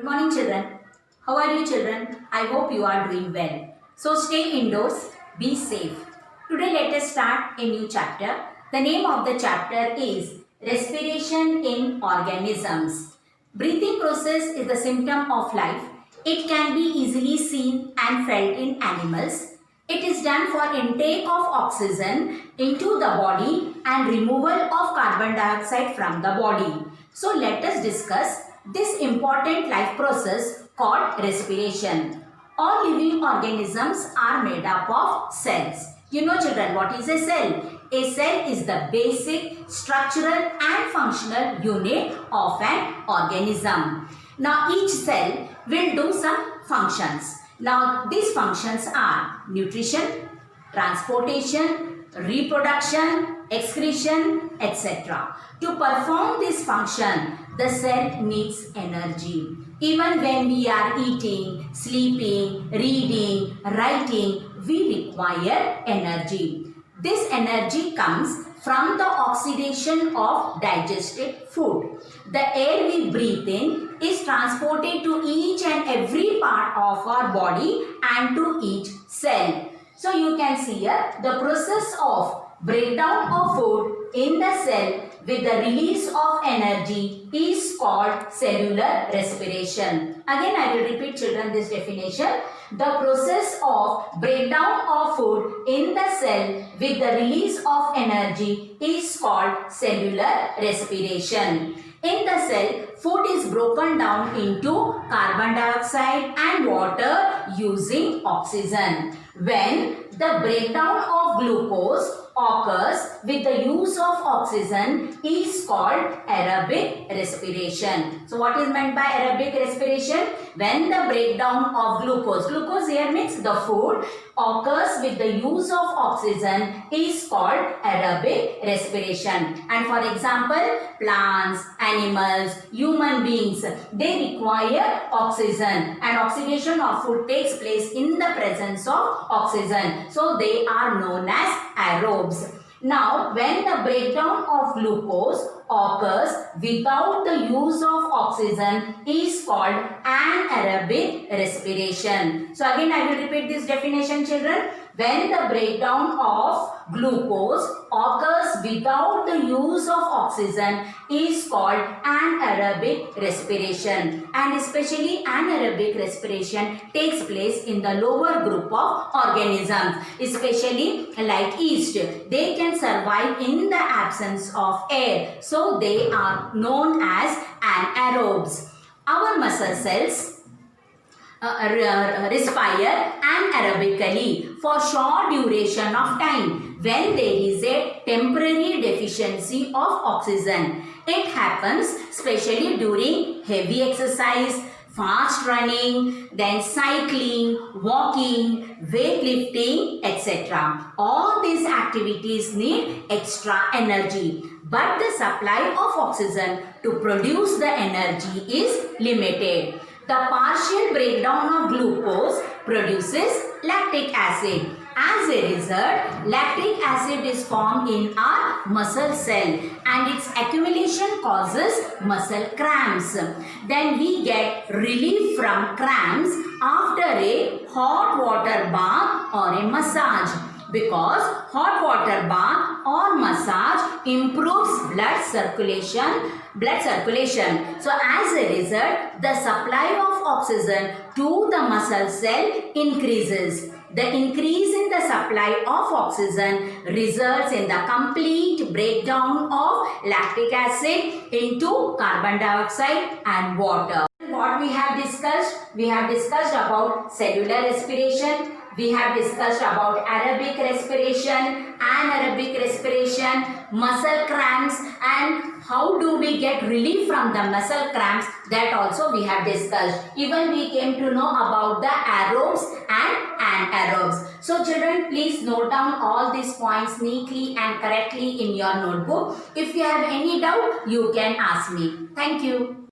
Good morning children. How are you children? I hope you are doing well. So stay indoors, be safe. Today let us start a new chapter. The name of the chapter is Respiration in Organisms. Breathing process is the symptom of life. It can be easily seen and felt in animals. It is done for intake of oxygen into the body and removal of carbon dioxide from the body. So let us discuss this important life process called respiration. All living organisms are made up of cells. You know children, what is a cell? A cell is the basic structural and functional unit of an organism. Now each cell will do some functions. Now these functions are nutrition, transportation, reproduction, excretion, etc. To perform this function, the cell needs energy. Even when we are eating, sleeping, reading, writing, we require energy. This energy comes from the oxidation of digested food. The air we breathe in is transported to each and every part of our body and to each cell. So you can see here the process of breakdown of food in the cell with the release of energy is called cellular respiration. Again I will repeat children this definition. The process of breakdown of food in the cell with the release of energy is called cellular respiration. In the cell, food is broken down into carbon dioxide and water using oxygen. When the breakdown of glucose occurs with the use of oxygen is called aerobic respiration. So what is meant by aerobic respiration? When the breakdown of glucose here means the food, occurs with the use of oxygen is called aerobic respiration. And for example, plants, animals, human beings, they require oxygen, and oxidation of food takes place in the presence of oxygen. So they are known as aerobes. Now, when the breakdown of glucose occurs without the use of oxygen is called anaerobic respiration. So again I will repeat this definition children. When the breakdown of glucose occurs without the use of oxygen is called anaerobic respiration, and especially anaerobic respiration takes place in the lower group of organisms, especially like yeast. They can survive in the absence of air, so they are known as anaerobes. Our muscle cells respire anaerobically for short duration of time when there is a temporary deficiency of oxygen. It happens especially during heavy exercise, fast running, then cycling, walking, weightlifting, etc. All these activities need extra energy, but the supply of oxygen to produce the energy is limited. The partial breakdown of glucose produces lactic acid. As a result, lactic acid is formed in our muscle cell and its accumulation causes muscle cramps. Then we get relief from cramps after a hot water bath or a massage, because hot water bath or massage improves blood circulation. So as a result, the supply of oxygen to the muscle cell increases. The increase in the supply of oxygen results in the complete breakdown of lactic acid into carbon dioxide and water. What we have discussed? We have discussed about cellular respiration. We have discussed about aerobic respiration, anaerobic respiration, muscle cramps, and how do we get relief from the muscle cramps, that also we have discussed. Even we came to know about the aerobes and anaerobes. So children, please note down all these points neatly and correctly in your notebook. If you have any doubt, you can ask me. Thank you.